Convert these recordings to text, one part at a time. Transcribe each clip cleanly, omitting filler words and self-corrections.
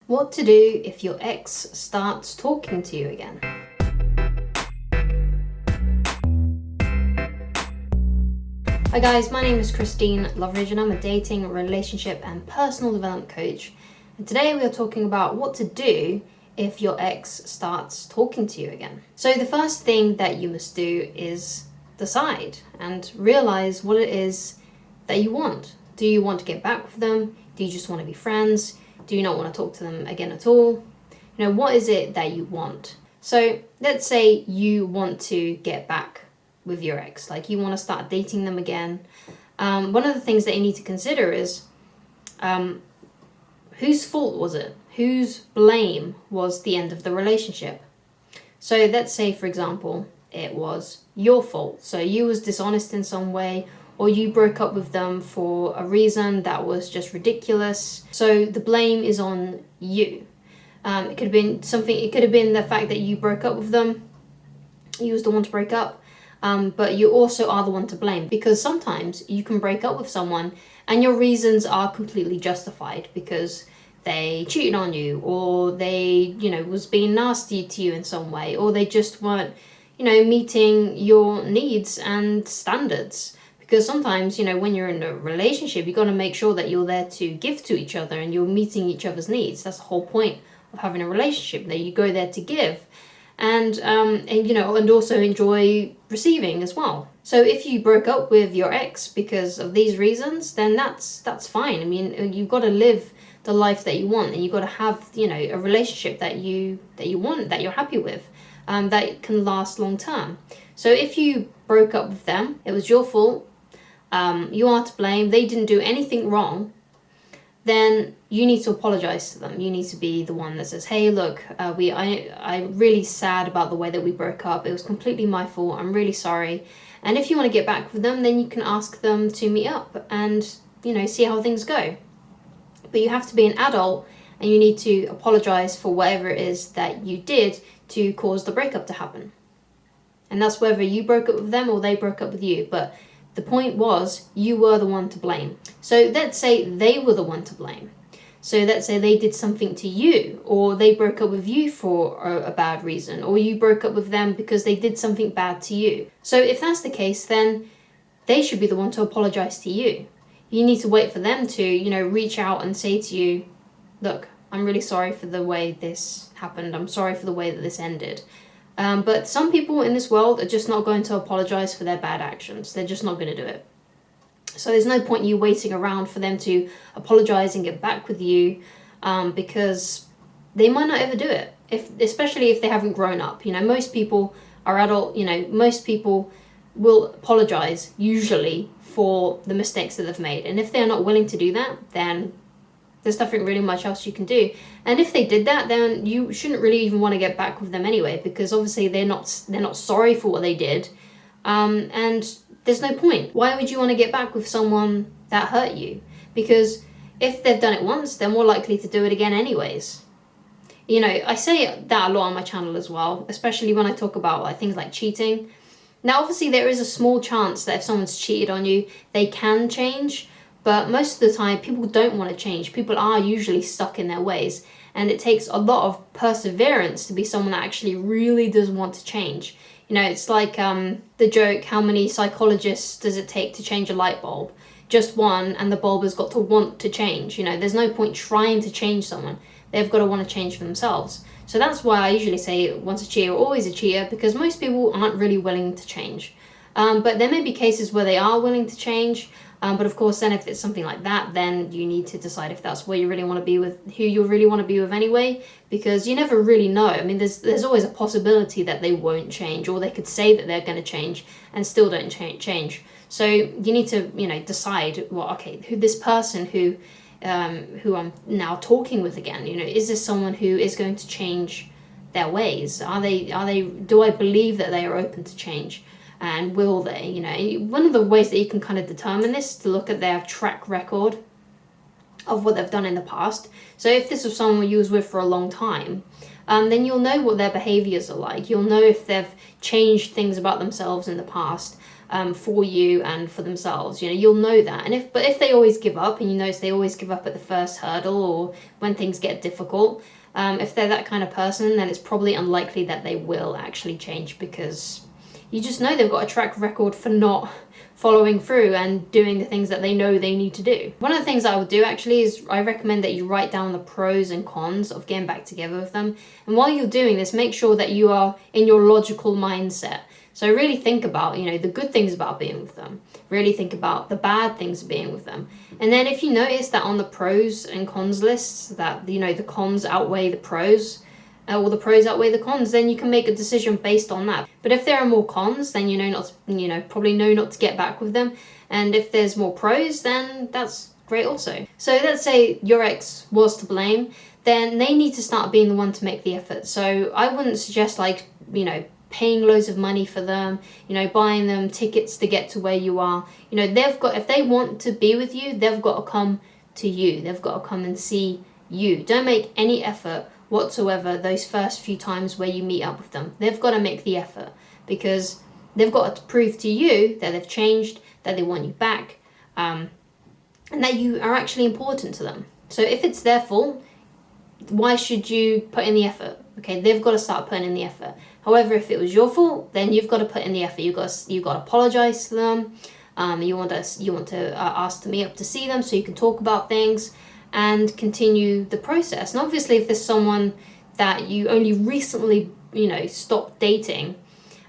What to do if your ex starts talking to you again. Hi guys, my name is Christine Loveridge and I'm a dating, relationship and personal development coach. And today we are talking about what to do if your ex starts talking to you again. So the first thing that you must do is decide and realize what it is that you want. Do you want to get back with them? Do you just want to be friends? Do you not want to talk to them again at all? What is it that you want? So let's say you want to get back with your ex, like you want to start dating them again. One of the things that you need to consider is whose fault was it? Whose blame was the end of the relationship? So let's say, for example, it was your fault. So you was dishonest in some way, or you broke up with them for a reason that was just ridiculous. So the blame is on you. It could have been something, it could have been the fact that you broke up with them. You was the one to break up. But you also are the one to blame, because sometimes you can break up with someone and your reasons are completely justified because they cheated on you, or they, was being nasty to you in some way, or they just weren't, meeting your needs and standards. Because sometimes, when you're in a relationship, you've got to make sure that you're there to give to each other and you're meeting each other's needs. That's the whole point of having a relationship, that you go there to give. And also enjoy receiving as well. So if you broke up with your ex because of these reasons, then that's fine. I mean, you've got to live the life that you want, and you've got to have, a relationship that you want, that you're happy with, that can last long term. So if you broke up with them, it was your fault, you are to blame, they didn't do anything wrong, then you need to apologize to them. You need to be the one that says, hey, look, I'm really sad about the way that we broke up. It was completely my fault. I'm really sorry. And if you want to get back with them, then you can ask them to meet up and, see how things go. But you have to be an adult and you need to apologize for whatever it is that you did to cause the breakup to happen. And that's whether you broke up with them or they broke up with you. But the point was, you were the one to blame. So let's say they were the one to blame. So let's say they did something to you, or they broke up with you for a bad reason, or you broke up with them because they did something bad to you. So if that's the case, then they should be the one to apologize to you. You need to wait for them to, reach out and say to you, look, I'm really sorry for the way this happened. I'm sorry for the way that this ended. But some people in this world are just not going to apologize for their bad actions. They're just not going to do it. So there's no point you waiting around for them to apologize and get back with you, because they might not ever do it. Especially if they haven't grown up. Most people are adult. Most people will apologize usually for the mistakes that they've made. And if they're not willing to do that, then there's nothing really much else you can do. And if they did that, then you shouldn't really even want to get back with them anyway, because obviously they're not sorry for what they did, and there's no point. Why would you want to get back with someone that hurt you? Because if they've done it once, they're more likely to do it again anyways. I say that a lot on my channel as well, especially when I talk about things like cheating. Now obviously there is a small chance that if someone's cheated on you, they can change. But most of the time, people don't want to change. People are usually stuck in their ways. And it takes a lot of perseverance to be someone that actually really does want to change. It's like the joke, how many psychologists does it take to change a light bulb? Just one, and the bulb has got to want to change. There's no point trying to change someone. They've got to want to change for themselves. So that's why I usually say once a cheater, always a cheater, because most people aren't really willing to change. But there may be cases where they are willing to change. But of course, then if it's something like that, then you need to decide if that's where you really want to be with, who you really want to be with anyway, because you never really know. I mean, there's always a possibility that they won't change, or they could say that they're going to change and still don't change. So you need to, decide, who this person who I'm now talking with again, is this someone who is going to change their ways? Do I believe that they are open to change? And will they? One of the ways that you can kind of determine this is to look at their track record of what they've done in the past. So if this was someone you was with for a long time, then you'll know what their behaviors are like. You'll know if they've changed things about themselves in the past. for you and for themselves. You'll know that. And if they always give up, and you notice they always give up at the first hurdle or when things get difficult, if they're that kind of person, then it's probably unlikely that they will actually change, because you just know they've got a track record for not following through and doing the things that they know they need to do. One of the things I would do actually is I recommend that you write down the pros and cons of getting back together with them. And while you're doing this, make sure that you are in your logical mindset. So really think about, the good things about being with them. Really think about the bad things of being with them. And then if you notice that on the pros and cons lists that, the cons outweigh the pros, or the pros outweigh the cons, then you can make a decision based on that. But if there are more cons, then probably know not to get back with them. And if there's more pros, then that's great also. So let's say your ex was to blame, then they need to start being the one to make the effort. So I wouldn't suggest paying loads of money for them, buying them tickets to get to where you are. If they want to be with you, they've got to come to you. They've got to come and see you. Don't make any effort whatsoever those first few times where you meet up with them. They've got to make the effort, because they've got to prove to you that they've changed, that they want you back, and that you are actually important to them. So if it's their fault, why should you put in the effort? Okay, they've got to start putting in the effort. However, if it was your fault, then you've got to put in the effort. You've got to apologize to them. You want to ask to meet up to see them so you can talk about things and continue the process. And obviously, if there's someone that you only recently, stopped dating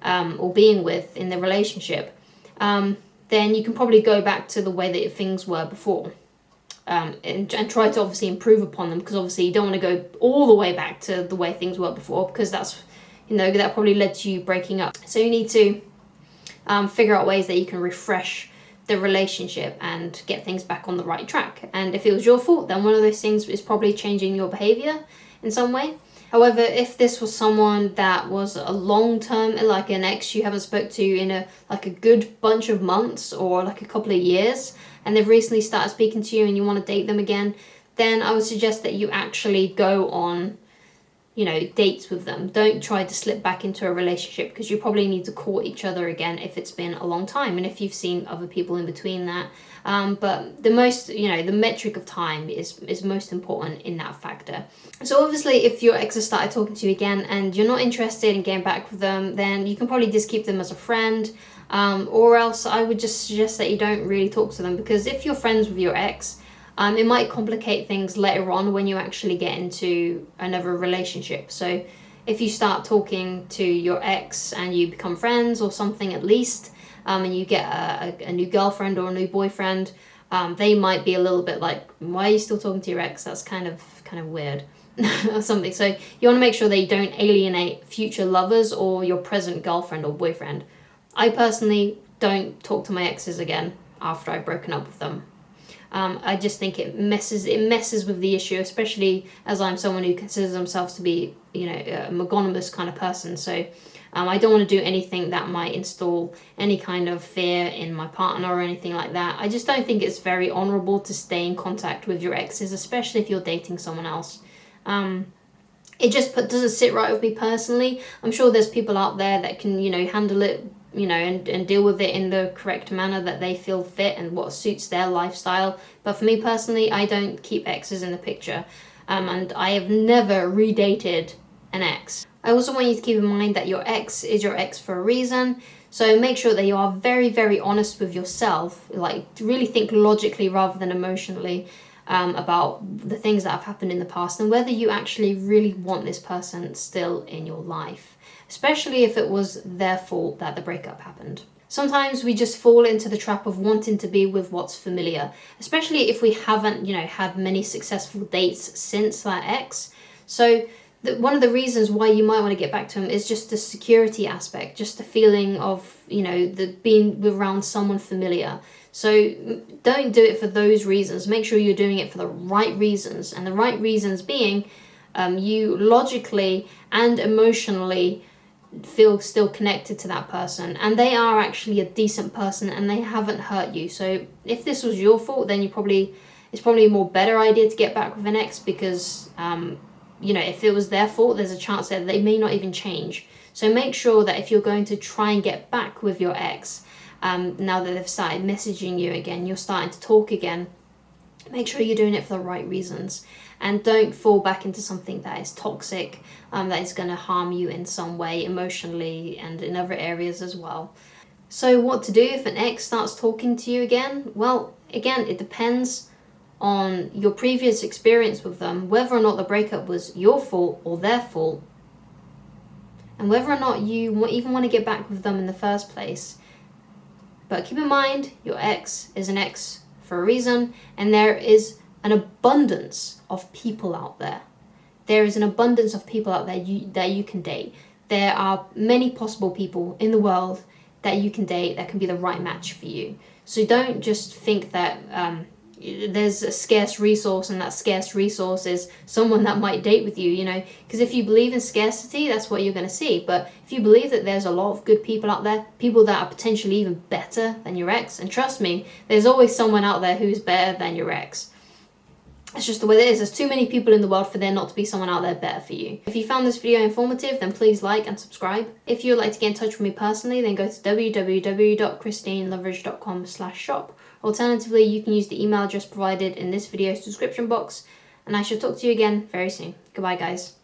or being with in the relationship, then you can probably go back to the way that things were before. And try to obviously improve upon them, because obviously you don't want to go all the way back to the way things were before, because that's, that probably led to you breaking up. So you need to figure out ways that you can refresh the relationship and get things back on the right track. And if it was your fault, then one of those things is probably changing your behavior in some way. However, if this was someone that was a long-term, like an ex you haven't spoke to in a good bunch of months or a couple of years, and they've recently started speaking to you and you want to date them again, then I would suggest that you actually go on, dates with them. Don't try to slip back into a relationship, because you probably need to court each other again if it's been a long time and if you've seen other people in between that. But the metric of time is most important in that factor. So obviously, if your ex has started talking to you again and you're not interested in getting back with them, then you can probably just keep them as a friend. Or else I would just suggest that you don't really talk to them, because if you're friends with your ex, it might complicate things later on when you actually get into another relationship. So if you start talking to your ex and you become friends or something at least, and you get a new girlfriend or a new boyfriend, they might be a little bit like, why are you still talking to your ex? That's kind of weird or something. So you want to make sure that you don't alienate future lovers or your present girlfriend or boyfriend. I personally don't talk to my exes again after I've broken up with them. I just think it messes with the issue, especially as I'm someone who considers themselves to be, a monogamous kind of person. So I don't want to do anything that might install any kind of fear in my partner or anything like that. I just don't think it's very honourable to stay in contact with your exes, especially if you're dating someone else. It just doesn't sit right with me personally. I'm sure there's people out there that can, handle it, and deal with it in the correct manner that they feel fit and what suits their lifestyle. But for me personally, I don't keep exes in the picture. And I have never redated an ex. I also want you to keep in mind that your ex is your ex for a reason. So make sure that you are very, very honest with yourself. Really think logically rather than emotionally about the things that have happened in the past and whether you actually really want this person still in your life. Especially if it was their fault that the breakup happened. Sometimes we just fall into the trap of wanting to be with what's familiar, especially if we haven't, had many successful dates since that ex. So one of the reasons why you might want to get back to him is just the security aspect, just the feeling of, the being around someone familiar. So don't do it for those reasons. Make sure you're doing it for the right reasons, and the right reasons being you logically and emotionally feel still connected to that person, and they are actually a decent person and they haven't hurt you. So if this was your fault, then it's probably a more better idea to get back with an ex, because if it was their fault, there's a chance that they may not even change. So make sure that if you're going to try and get back with your ex, now that they've started messaging you again, you're starting to talk again, make sure you're doing it for the right reasons. And don't fall back into something that is toxic, that is going to harm you in some way, emotionally and in other areas as well. So what to do if an ex starts talking to you again? Well, again, it depends on your previous experience with them, whether or not the breakup was your fault or their fault, and whether or not you even want to get back with them in the first place. But keep in mind, your ex is an ex for a reason, and there is an abundance of people out there. There is an abundance of people out there that you can date. There are many possible people in the world that you can date that can be the right match for you. So don't just think that there's a scarce resource and that scarce resource is someone that might date with you, because if you believe in scarcity, that's what you're going to see. But if you believe that there's a lot of good people out there, people that are potentially even better than your ex, and trust me, there's always someone out there who's better than your ex. It's just the way it is. There's too many people in the world for there not to be someone out there better for you. If you found this video informative, then please like and subscribe. If you would like to get in touch with me personally, then go to www.christineloveridge.com/shop. Alternatively, you can use the email address provided in this video's description box. And I shall talk to you again very soon. Goodbye, guys.